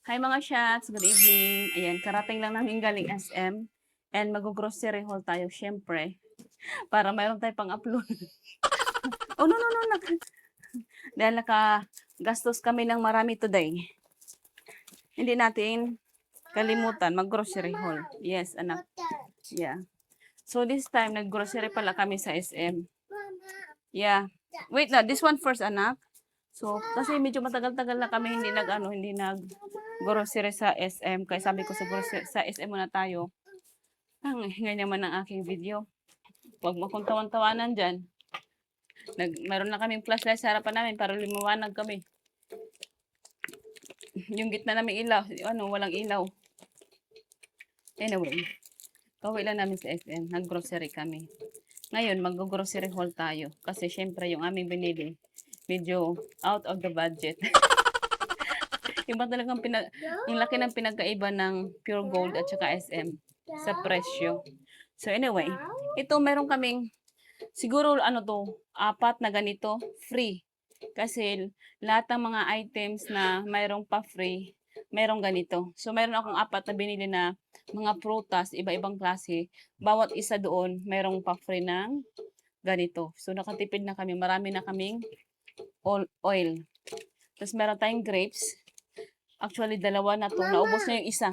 Hi mga shots, good evening. Ayan, karating lang namin galing SM and mag-grocery haul tayo syempre para mayroon tayong pang-upload. Oh, no. Dahil nakagastos kami ng marami today. Hindi natin kalimutan mag-grocery haul. Yes, anak. Yeah. So this time, nag-grocery pala kami sa SM. Yeah. Wait na, this one first, anak. So, kasi medyo matagal-tagal na kami hindi nag-grocery sa SM. Kaya sabi ko sa SM muna tayo. Ang ingay naman ng aking video. Huwag mo kong tawan-tawanan dyan. Meron na kaming flashlight sa harapan namin para lumiwanag kami. Yung gitna namin ilaw, walang ilaw. Anyway, pauwi lang namin sa SM. Nag-grocery kami. Ngayon, mag-grocery haul tayo. Kasi syempre, yung aming binili, medyo out of the budget. Iba talagang ang laki ng pinagkaiba ng Pure Gold at saka SM sa presyo. So anyway, ito meron kaming siguro apat na ganito free. Kasi lahat ng mga items na mayroong pa free, mayroong ganito. So meron akong apat na binili na mga prutas, iba-ibang klase. Bawat isa doon, mayroong pa free ng ganito. So nakatipid na kami, marami na kaming oil. Tapos meron tayong grapes. Actually, dalawa na to. Naubos na yung isa.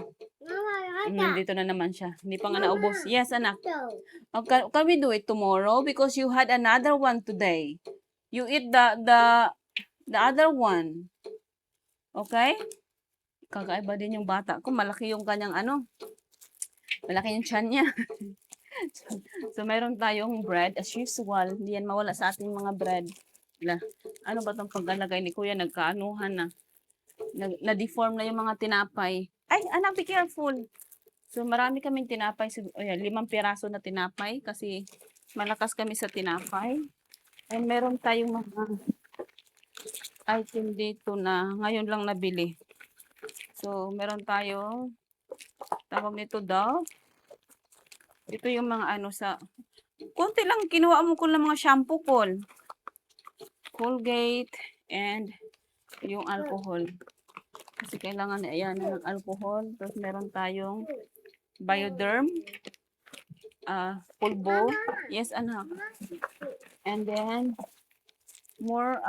Dito na naman siya. Hindi pa nga naubos. Yes, anak. Can we do it tomorrow? Because you had another one today. You eat the other one. Okay? Kakaiba din yung bata ko. Malaki yung kanyang malaki yung tiyan niya. So, meron tayong bread. As usual, hindi yan mawala sa ating mga bread. Ano ba itong paglalagay ni Kuya? Nagkaanuhan na. Na-deform na yung mga tinapay. Ay, anak, be careful. So, marami kaming tinapay. Ayan, 5 piraso na tinapay kasi malakas kami sa tinapay. And meron tayong mga item dito na ngayon lang nabili. So, meron tayong tawag nito daw. Ito yung mga konti lang kinuha mo ko ng mga shampoo ko. Colgate and yung alcohol. Kasi kailangan ayan ng alcohol. Tapos meron tayong Bioderm. Pulbo. Yes, anak. And then, more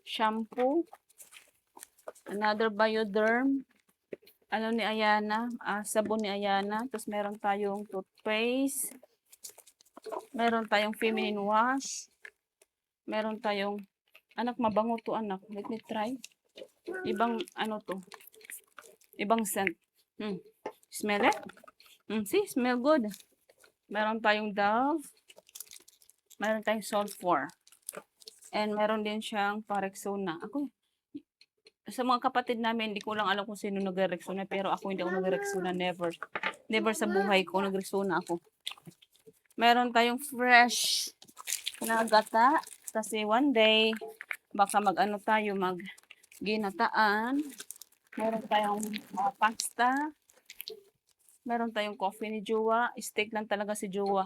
shampoo. Another Bioderm. Ni Ayana. Sabon ni Ayana. Tapos meron tayong toothpaste. Meron tayong feminine wash. Meron tayong, anak, mabango to, anak. Let me try. Ibang, to. Ibang scent. Smell it? See, smell good. Meron tayong Dove. Meron tayong Sulfur. And meron din siyang Parexona. Sa mga kapatid namin, hindi ko lang alam kung sino nagre-Rexona, pero ako hindi ako nagre-Rexona, never. Never sa buhay ko nag-Rexona ako. Meron tayong fresh na gata, kasi one day, baka tayo, mag-ginataan. Meron tayong pasta. Meron tayong coffee ni Jowa. Steak lang talaga si Jowa.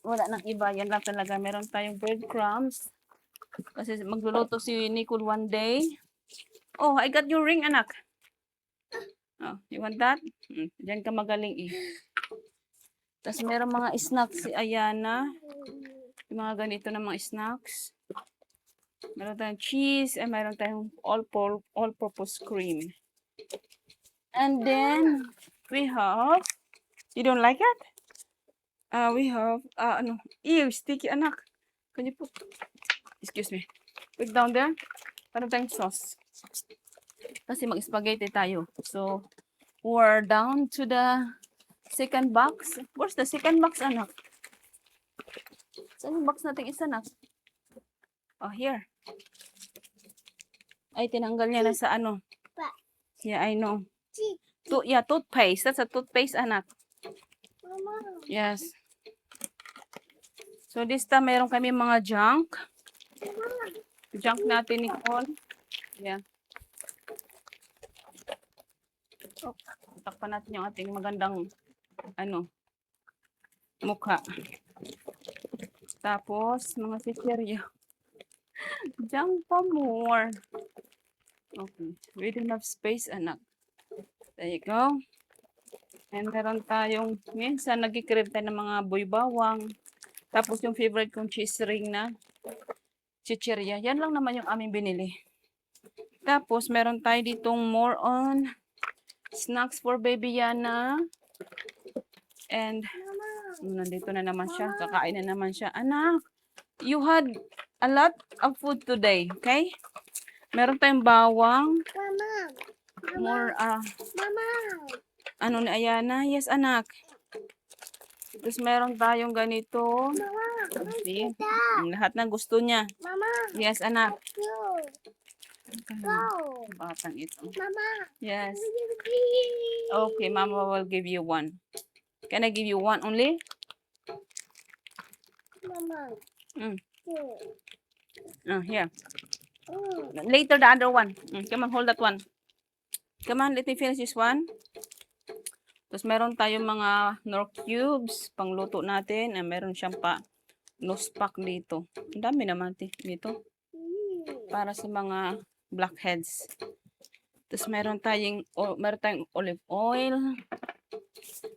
Wala nang iba, yan lang talaga. Meron tayong breadcrumbs. Kasi magluluto si Nicole one day. Oh, I got your ring, anak. Oh, you want that? Diyan ka magaling eh. Tapos meron mga snacks si Ayana. Yung mga ganito na mga snacks. Meron tayong cheese and meron tayong all-purpose cream. And then, we have, you don't like it? We have, ew, sticky, anak. Can you put, excuse me, put down there. Meron tayong sauce. Kasi mag-spaghetti tayo. So, we're down to the second box. Where's the second box, anak? Saan yung box natin isa, anak? Oh, here. Ay, tinanggal niya na sa Yeah, I know. Toothpaste. That's a toothpaste, anak. Yes. So, this time, meron kami mga junk. Junk natin, Nicole. Yeah. Oh, takpan natin yung ating magandang, mukha. Tapos, mga sisiryo. Junk pa more. Okay. We don't have space, anak. There you go. And meron tayong, minsan nag-crave tayo ng mga boy bawang. Tapos yung favorite kong cheese ring na chichirya. Yan lang naman yung aming binili. Tapos meron tayo ditong more on snacks for baby Yana. And nandito na naman siya. Kakain na naman siya. Anak, you had a lot of food today, okay? Meron tayong bawang. Mama. More, Mama. ano ni Ayana? Yes, anak. Tapos meron tayong ganito. Mama. See? Lahat ng gusto niya. Mama. Yes, anak. Go. Go. Batang ito. Mama. Yes. Okay, Mama will give you one. Can I give you one only? Mama. Mm. Go. Here. Mm. Later, the other one. Come on, hold that one. Come on, let me finish this one. Tapos meron tayong mga Knorr cubes, pangluto natin. Meron siyang nose pack dito. Ang dami naman dito. Para sa mga blackheads. Tapos meron tayong olive oil.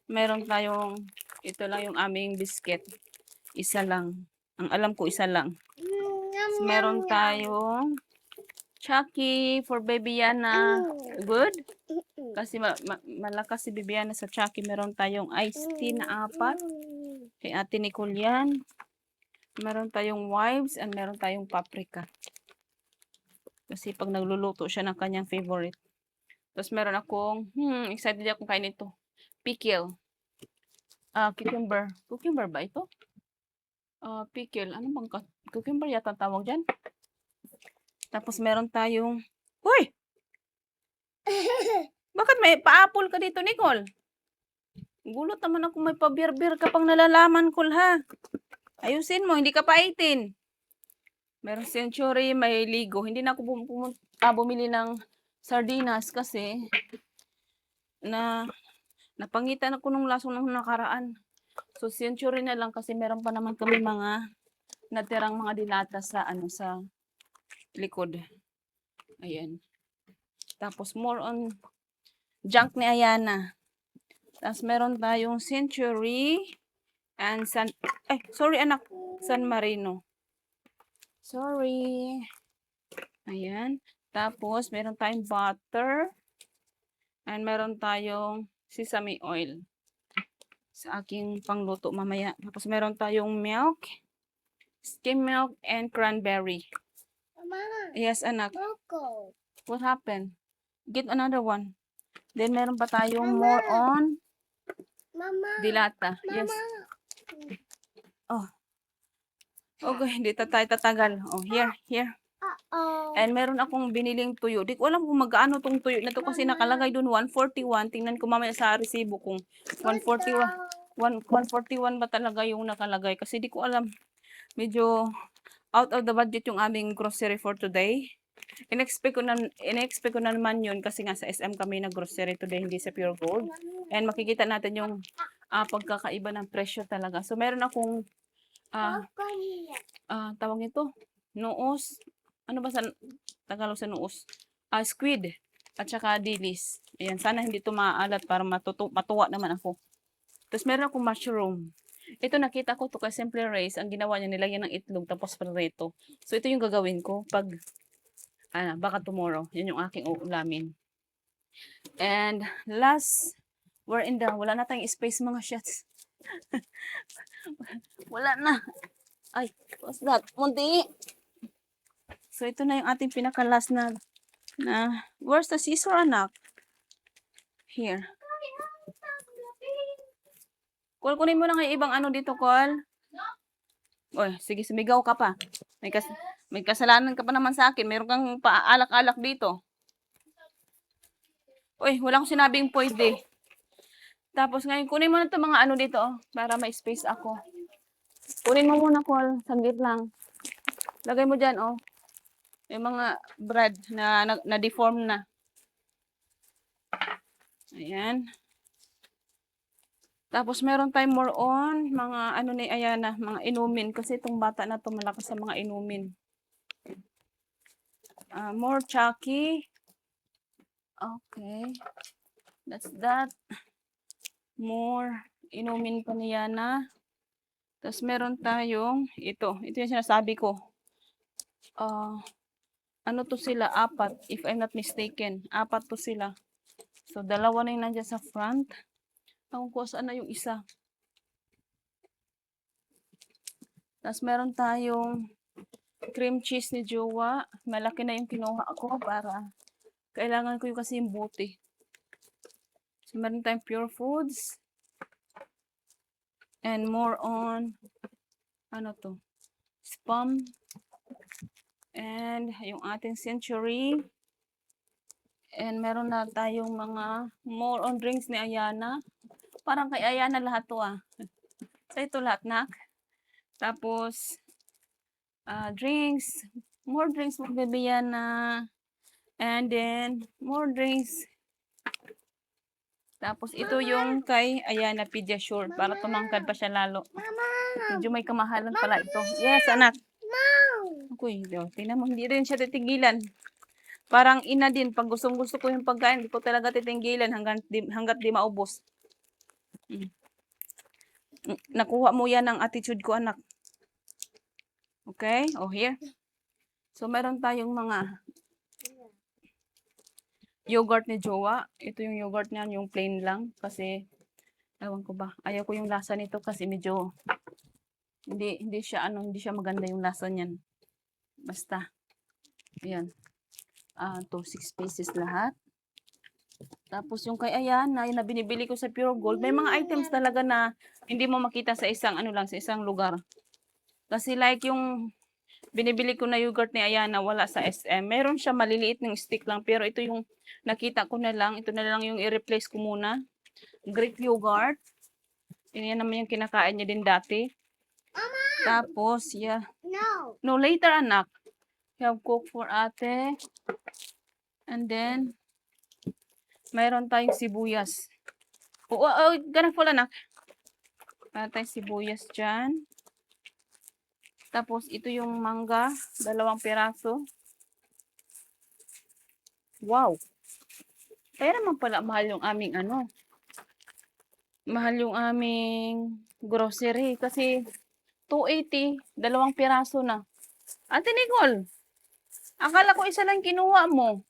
Meron tayong, ito lang yung aming biscuit. Isa lang. Ang alam ko, isa lang. Tapos meron tayong Chucky for baby Yana. Good? Kasi malakas si baby Yana sa Chucky. Meron tayong iced tea na 4. Kay Ate Nicole yan. Meron tayong wives and meron tayong paprika. Kasi pag nagluluto siya ng kanyang favorite. Tapos meron akong, excited akong kain ito. Pickle. Cucumber. Cucumber ba ito? Pickle. Ano bang cucumber yata tawag dyan? Tapos meron tayong, Hoy! Bakit may pa-apple ka dito, Nicole? Gulot naman ako may pa-beer-beer ka pang nalalaman, Kul, ha? Ayusin mo, hindi ka pa 18. Meron Century, may Ligo. Hindi na ako bumili ng sardinas kasi napangitan ako nung lasong nung nakaraan. So, Century na lang kasi meron pa naman kami mga natirang mga dilata sa likod. Ayan. Tapos more on junk ni Ayana. Tapos meron tayong Century and sorry anak, San Marino. Sorry. Ayan. Tapos meron tayong butter and meron tayong sesame oil sa aking pangluto mamaya. Tapos meron tayong milk, skim milk and cranberry. Mama. Yes, anak. Coco. What happened? Get another one. Then, meron pa tayong more on Mama. dilata. Mama. Yes. Oh. Okay, hindi tayo tatagal. Oh, here. Uh-oh. And meron akong biniling tuyo. Di ko alam kung magkano tong tuyo na to kasi nakalagay dun 141. Tingnan ko mamaya sa resibo kung 141 ba talaga yung nakalagay. Kasi di ko alam. Medyo out of the budget yung aming grocery for today. In-expect ko na naman yun kasi nga sa SM kami na grocery today, hindi sa Pure Gold. And makikita natin yung pagkakaiba ng presyo talaga. So, meron akong tawag nito, noos. Ano ba sa Tagalog sa noos? Squid at saka dilis. Ayan, sana hindi ito maalat para matuwa naman ako. Tapos meron akong mushroom. Ito nakita ko to kay Simple Race. Ang ginawa niya, nilagyan ng itlog tapos prito. So ito yung gagawin ko pag baka tomorrow. Yun yung aking uulamin. And last, wala na tayong space mga shots. Wala na. Ay, what's that? Munti. So ito na yung ating pinaka-last na where's the scissor, anak? Here. Kol, kunin mo na nga yung ibang ano dito, Kol. Oy, sige, sumigaw ka pa. May kasalanan ka pa naman sa akin. Meron kang paalak-alak dito. Uy, wala akong sinabing pwede. Tapos ngayon, kunin mo na ito mga ano dito, para may space ako. Kunin mo muna, Kol. Saglit lang. Lagay mo dyan, oh. Yung mga bread na deform na. Ayan. Tapos meron tayong more on mga ano ni Ayana, mga inumin. Kasi itong bata na to malakas sa mga inumin. More Chucky. Okay. That's that. More. Inumin pa ni Yana. Tapos meron tayong ito. Ito yung sinasabi ko. Ano to sila? Apat. If I'm not mistaken. Apat to sila. So, dalawa na yung nandyan sa front. Ewan ko saan na yung isa. Tapos meron tayong cream cheese ni Jowa. Malaki na yung kinuha ko para kailangan ko yung kasi yung buti. So, meron tayong Pure Foods. And more on, ano to? Spam. And yung ating Century. And meron na tayong mga more on drinks ni Ayana. Parang kay Ayana lahat to ah. So, ito lahat nak. Tapos, drinks. More drinks mo baby Yana. And then, more drinks. Tapos, ito yung kay Ayana Pediasure. Para tumangkad pa siya lalo. Mama. Medyo may kamahalan pala ito. Yes, anak. No. Uy, tingnan mo, hindi rin siya titigilan. Parang ina din, pag gustong-gusto ko yung pagkain, hindi ko talaga titinggilan hanggat di maubos. Nakuha mo yan ang attitude ko, anak. Okay? Oh, here. So, meron tayong mga yogurt ni Jowa. Ito yung yogurt niya, yung plain lang. Kasi, ewan ko ba, ayaw ko yung lasa nito kasi medyo, hindi siya maganda yung lasa niyan. Basta. Ayan. 6 pieces lahat. Tapos yung kay Ayana, yung na binibili ko sa Pure Gold, may mga items talaga na hindi mo makita sa isang sa isang lugar. Kasi like yung binibili ko na yogurt ni Ayana, wala sa SM. Meron siya maliliit ng stick lang, pero ito yung nakita ko na lang. Ito na lang yung i-replace ko muna. Greek yogurt. Yan naman yung kinakain niya din dati. Mama. Tapos, yeah. No. No, later anak. You have Coke for ate. And then, mayroon tayong sibuyas. Ganang full anak. Mayroon tayong sibuyas dyan. Tapos, ito yung mangga. 2 piraso. Wow. Kaya naman pala mahal yung aming mahal yung aming grocery. Kasi, 280, 2 piraso na. Ate Nicole, akala ko isa lang kinuha mo.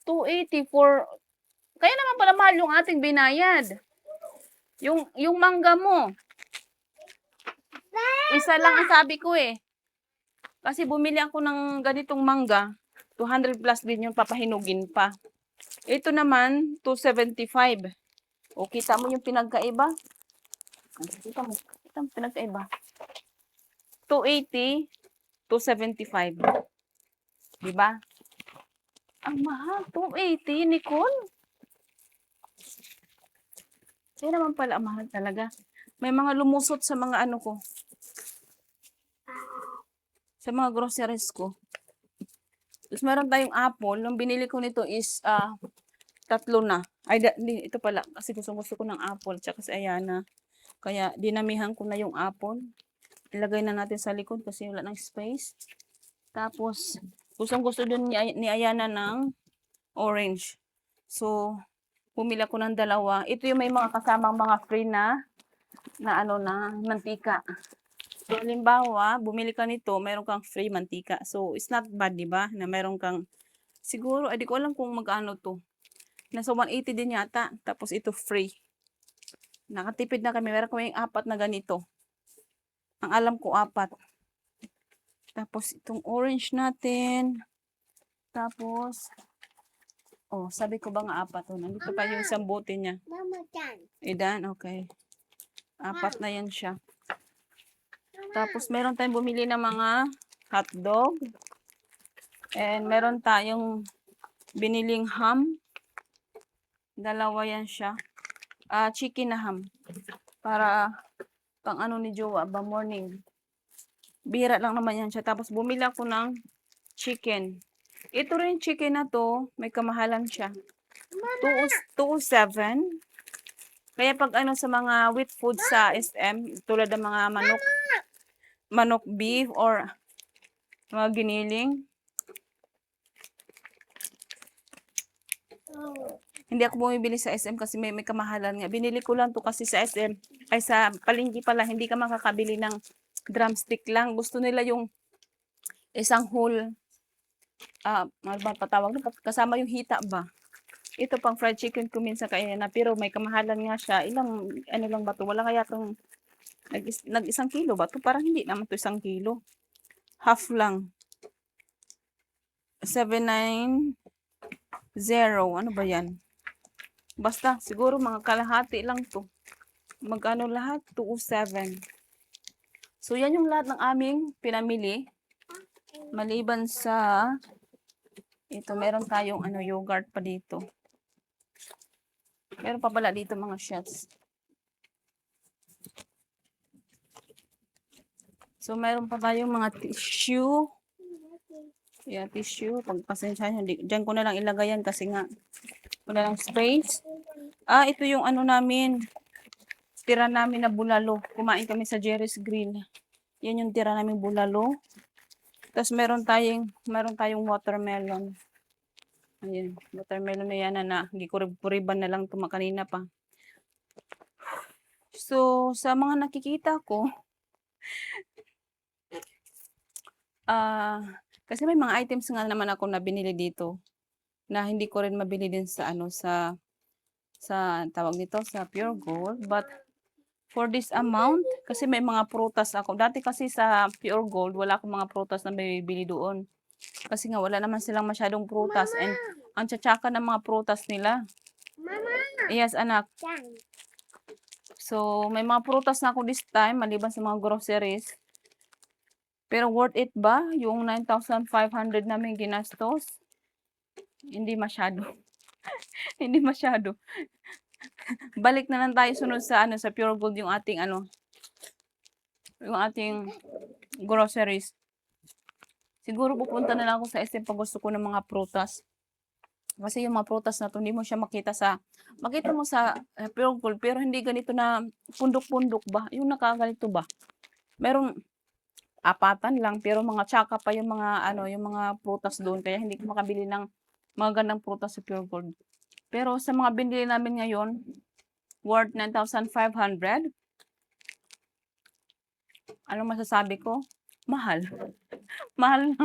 280 for... Kaya naman pala mahal yung ating binayad. Yung mangga mo. Isa lang ang sabi ko eh. Kasi bumili ako ng ganitong mangga. 200 plus din yung papahinugin pa. Ito naman, 275. O, kita mo yung pinagkaiba? Kita mo pinagkaiba. 280, 275. Diba? Ang mahal, 280, Nicole. Kaya naman pala, ang mahal talaga. May mga lumusot sa mga ko. Sa mga groceries ko. Tapos meron tayong apple. Nung binili ko nito is 3 na. Ay, ito pala. Kasi gusto ko ng apple. Tsaka si Ayana. Kaya dinamihan ko na yung apple. Ilagay na natin sa likod kasi wala ng space. Tapos, gusto din ni Ayana ng orange. So, bumili ko ng 2. Ito yung may mga kasamang mga free na mantika. So, halimbawa, bumili ka nito, meron kang free mantika. So, it's not bad, di ba? Na meron kang, siguro, di ko alam kung magkano to. Nasa 180 din yata. Tapos, ito free. Nakatipid na kami. Meron kami 4 na ganito. Ang alam ko, 4. Tapos, itong orange natin. Tapos, sabi ko ba nga 4 to? Nandito pa yung isang bote niya. Mama, dyan. Idan, okay. 4 na yan siya. Tapos, meron tayong bumili ng mga hotdog. And, meron tayong biniling ham. 2 yan siya. Chicken na ham. Para, pang ni Jowa, ba morning. Bira lang naman yan siya. Tapos, bumili ako ng chicken. Ito rin chicken na to, may kamahalan siya. 207. Kaya pag sa mga wheat food sa SM, tulad ng mga manok beef or mga giniling. Hindi ako bumibili sa SM kasi may kamahalan nga. Binili ko lang to kasi sa SM, ay sa palengke pala, hindi ka makakabili ng drumstick lang. Gusto nila yung isang whole, ano ba patawag nun? Kasama yung hita ba? Ito pang fried chicken ko minsan kaya na, pero may kamahalan nga siya. Ilang, ano lang ba to? Wala kaya tong, nag-isang kilo ba to? Parang hindi naman to 1 kilo. Half lang. 790. Ano ba yan? Basta, siguro mga kalahati lang to. Magkano lahat? 207. So, yan yung lahat ng aming pinamili. Maliban sa, ito, meron tayong yogurt pa dito. Meron pa pala dito mga shots. So, meron pa tayong mga tissue. Yeah, tissue. Pagpasensyahan, dyan ko na lang ilagay yan kasi nga wala lang space. Ito yung namin. Tira namin na bulalo. Kumain kami sa Jerry's Grill. Yan yung tira namin bulalo. Tapos meron tayong watermelon. Ayan, watermelon na yan na gikurib-kuriban na lang kanina pa. So, sa mga nakikita ko, kasi may mga items nga naman ako na binili dito na hindi ko rin mabili din sa tawag nito sa Pure Gold, but for this amount kasi may mga prutas ako. Dati kasi sa Pure Gold wala akong mga prutas na bibili doon. Kasi nga wala naman silang masyadong prutas and ang tsatsaka ng mga prutas nila. Mama. Yes, anak. Yan. So, may mga prutas na ako this time maliban sa mga groceries. Pero worth it ba yung 9,500 namin ginastos? Hindi masyado. Hindi masyado. Balik na lang tayo sunod sa sa Pure Gold yung ating yung ating groceries. Siguro pupunta na lang ako sa SM pag gusto ko ng mga prutas. Kasi yung mga prutas na to, hindi mo siya makita mo sa Pure Gold, pero hindi ganito na pundok-pundok ba? Yung nakaganito ba? Merong apatan lang, pero mga tsaka pa yung mga yung mga prutas doon. Kaya hindi ko makabili ng mga gandang prutas sa Pure Gold. Pero sa mga binili namin ngayon, worth 9,500. Anong masasabi ko? Mahal. mahal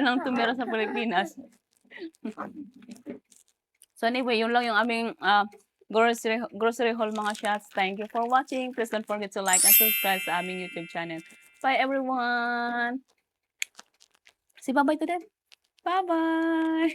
ng tumira sa Pilipinas. So anyway, yun lang yung aming grocery haul mga shots. Thank you for watching. Please don't forget to like and subscribe sa aming YouTube channel. Bye everyone! Say bye-bye to them. Bye-bye!